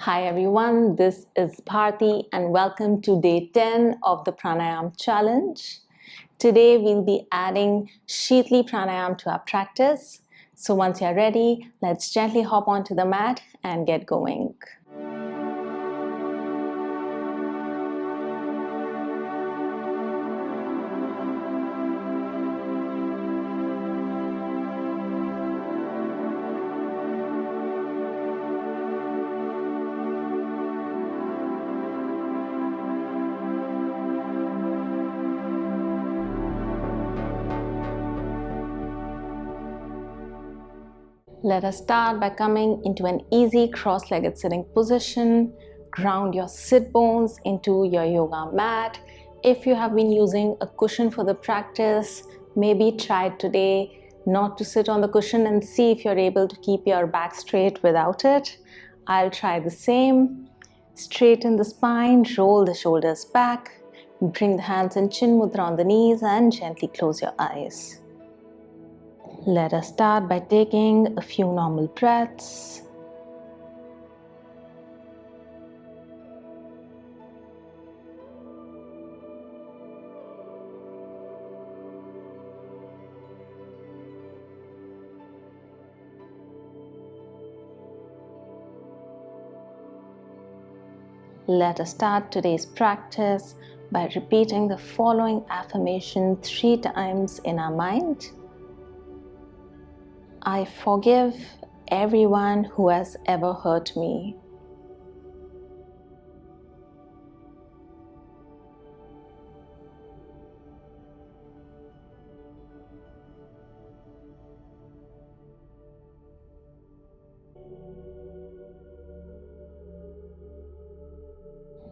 Hi everyone, this is Bharti and welcome to day 10 of the Pranayam challenge. Today we'll be adding Sheetali Pranayama to our practice. So once you're ready, let's gently hop onto the mat and get going. Let us start by coming into an easy cross-legged sitting position. Ground your sit bones into your yoga mat. If you have been using a cushion for the practice, maybe try today not to sit on the cushion and see if you're able to keep your back straight without it. I'll try the same. Straighten the spine, roll the shoulders back, bring the hands in chin mudra on the knees and gently close your eyes. Let us start by taking a few normal breaths. Let us start today's practice by repeating the following affirmation 3 times in our mind. I forgive everyone who has ever hurt me.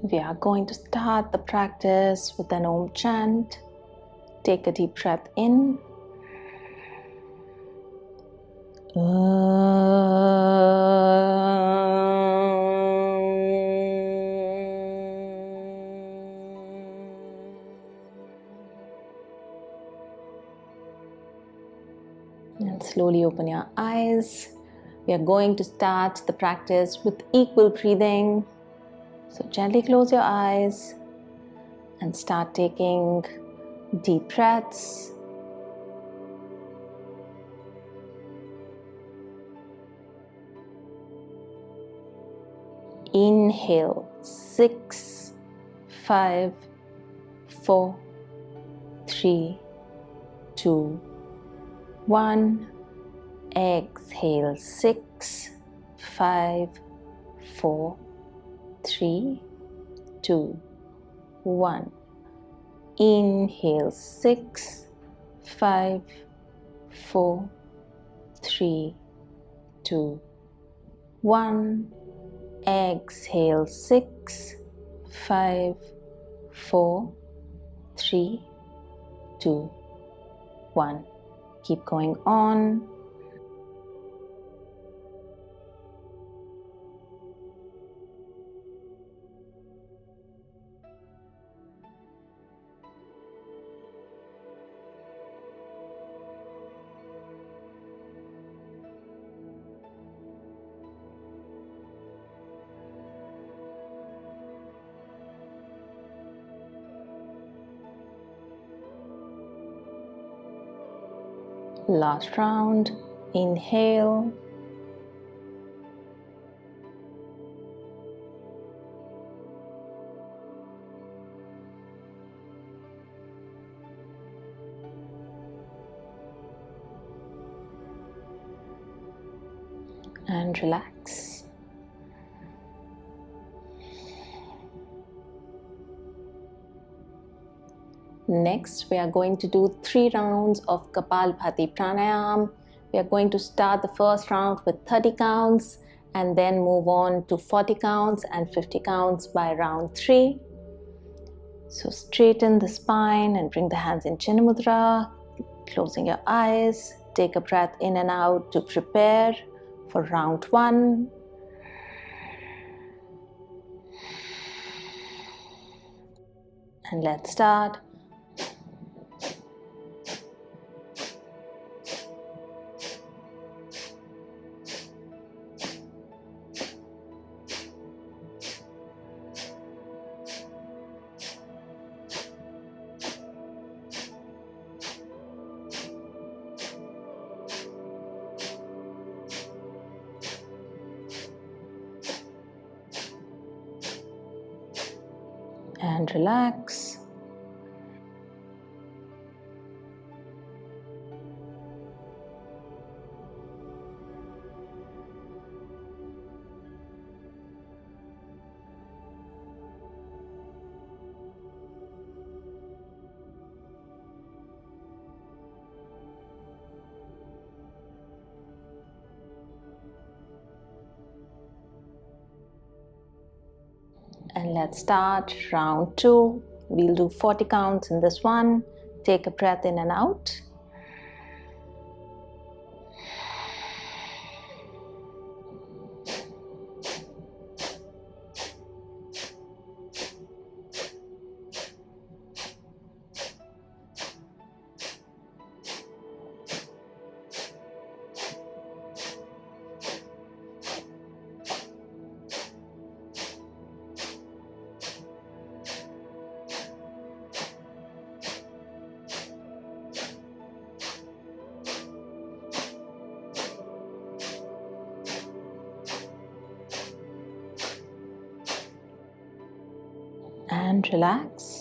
We are going to start the practice with an Om chant. Take a deep breath in. And slowly open your eyes. We are going to start the practice with equal breathing. So gently close your eyes and start taking deep breaths. Inhale 6, 5, 4, 3, 2, 1. Exhale 6, 5, 4, 3, 2, 1. Inhale 6, 5, 4, 3, 2, 1. Exhale 6, 5, 4, 3, 2, 1. Keep going on. Last round. Inhale. And relax. Next, we are going to do 3 rounds of Kapalbhati Pranayama. We are going to start the first round with 30 counts and then move on to 40 counts and 50 counts by round 3. So straighten the spine and bring the hands in Chin Mudra, closing your eyes. Take a breath in and out to prepare for round 1. And let's start. and relax. And let's start round 2. We'll do 40 counts in this one. Take a breath in and out. And relax.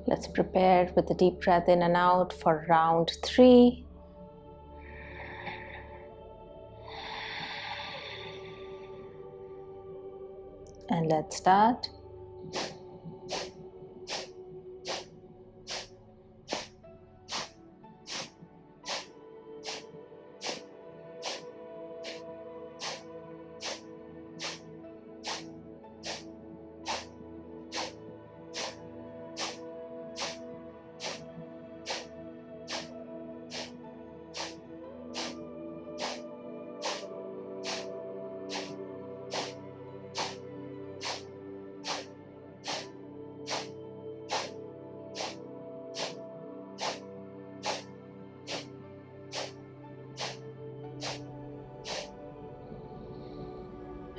Let's prepare with a deep breath in and out for round 3. And let's start.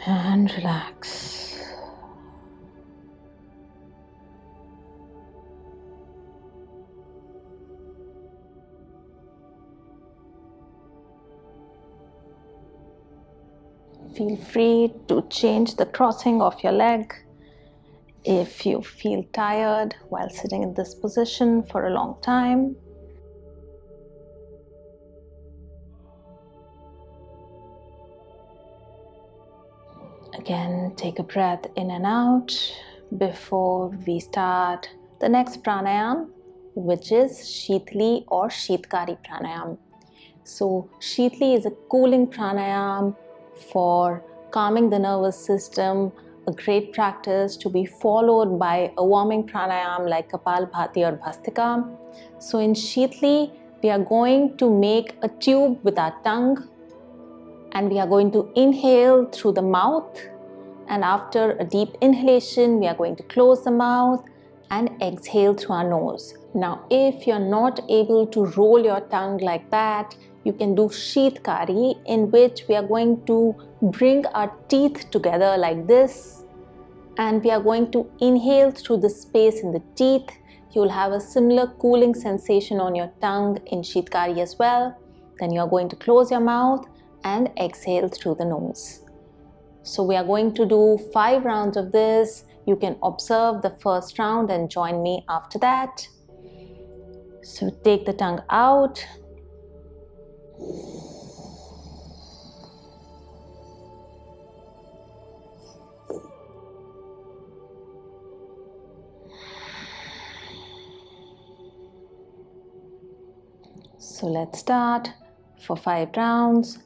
And relax. Feel free to change the crossing of your leg if you feel tired while sitting in this position for a long time. Again, take a breath in and out before we start the next pranayam, which is Sheetali or Sheetali Pranayama. So Sheetali is a cooling pranayam for calming the nervous system, a great practice to be followed by a warming pranayam like Kapalbhati or Bhastika. So in Sheetali, we are going to make a tube with our tongue, and we are going to inhale through the mouth, and after a deep inhalation we are going to close the mouth and exhale through our nose. Now if you're not able to roll your tongue like that, you can do Sheetkari, in which we are going to bring our teeth together like this, and we are going to inhale through the space in the teeth. You'll have a similar cooling sensation on your tongue in Sheetkari as well. Then you're going to close your mouth and exhale through the nose. So we are going to do 5 rounds of this. You can observe the first round and join me after that. So take the tongue out. So let's start for 5 rounds.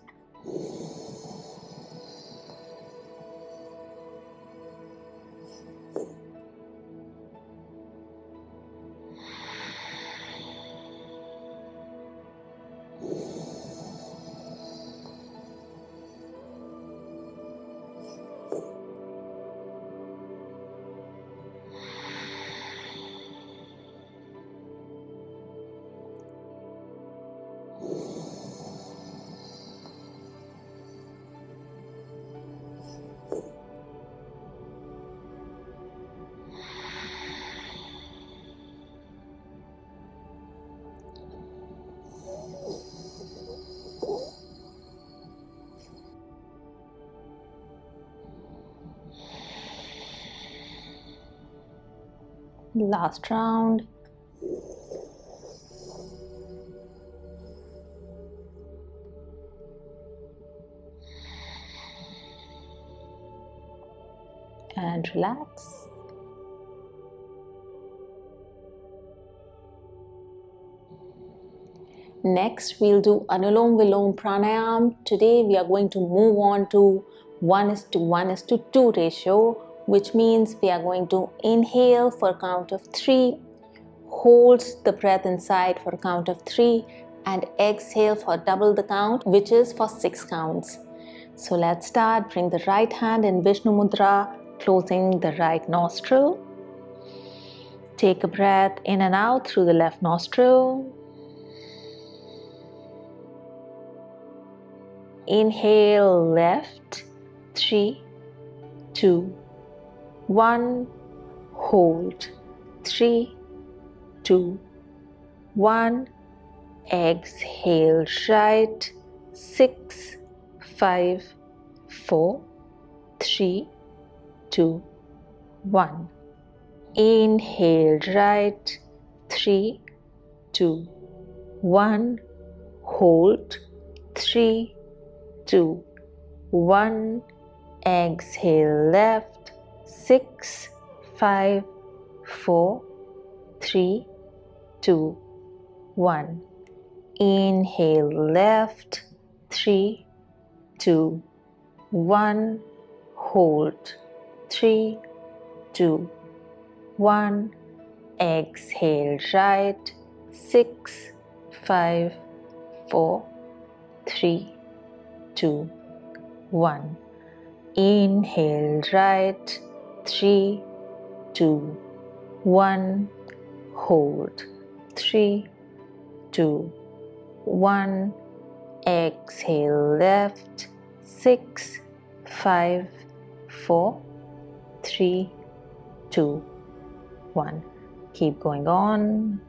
Last round. And relax. Next, we'll do Anulom Vilom Pranayama. Today, we are going to move on to 1:1:2 ratio, which means we are going to inhale for a count of 3, hold the breath inside for a count of 3, and exhale for double the count, which is for 6 counts. So let's start. Bring the right hand in Vishnu Mudra, closing the right nostril. Take a breath in and out through the left nostril. Inhale left, 3, 2, 1. Hold, 3, 2, 1. Exhale right, 6, 5, 4, 3, 2, 1. Inhale right, 3, 2, 1. Hold, 3, 2, 1. Exhale left, 6, 5, 4, 3, 2, 1. Inhale left, 3, 2, 1. Hold, 3, 2, 1. Exhale right, 6, 5, 4, 3, 2, 1. Inhale right, 3, 2, 1. Hold, 3, 2, 1. Exhale left, 6, 5, 4, 3, 2, 1. Keep going on.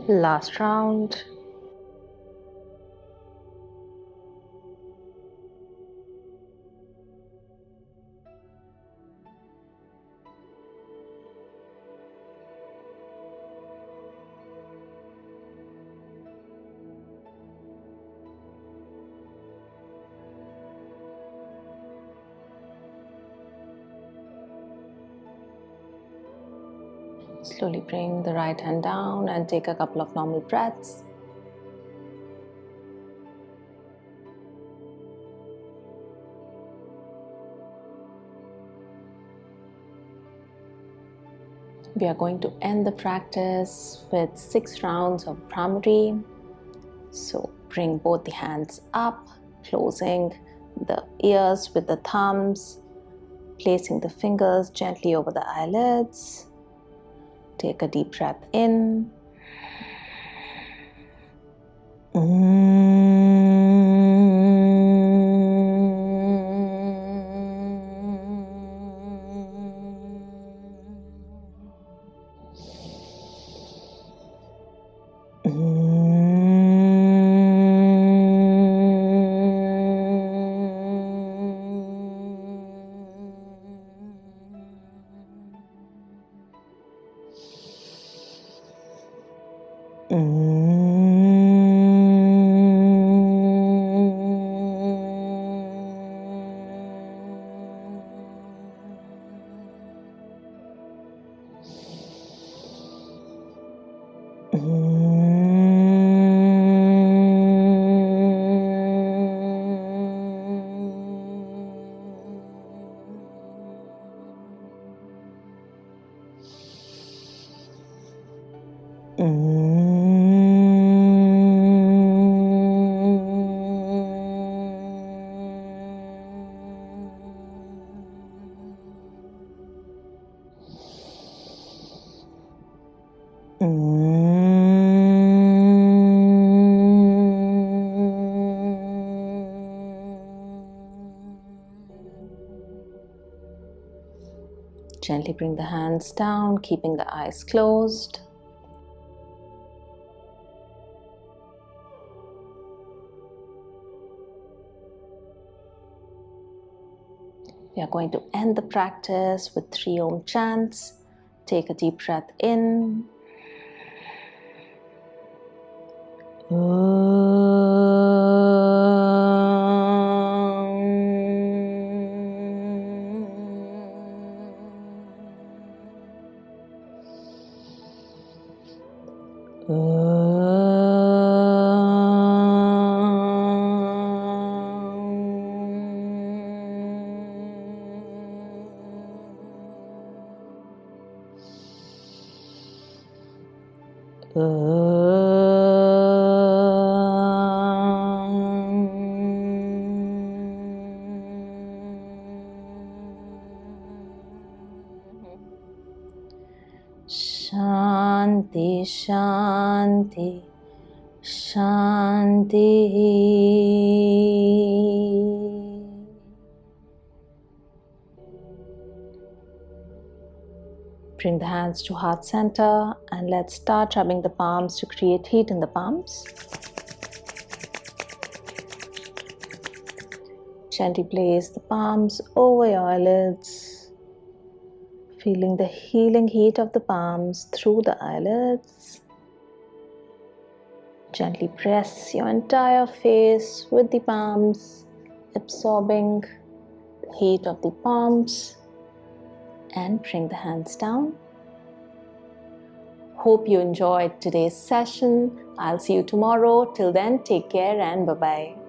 Last round. Slowly bring the right hand down and take a couple of normal breaths. We are going to end the practice with 6 rounds of Bhramari. So bring both the hands up, closing the ears with the thumbs, placing the fingers gently over the eyelids. Take a deep breath in. Gently bring the hands down, keeping the eyes closed. We are going to end the practice with 3 Om chants. Take a deep breath in. Shanti, Shanti, Shanti. Bring the hands to heart center and let's start rubbing the palms to create heat in the palms. Gently place the palms over your eyelids, feeling the healing heat of the palms through the eyelids. Gently press your entire face with the palms, absorbing the heat of the palms, and bring the hands down. Hope you enjoyed today's session. I'll see you tomorrow. Till then, take care and bye-bye.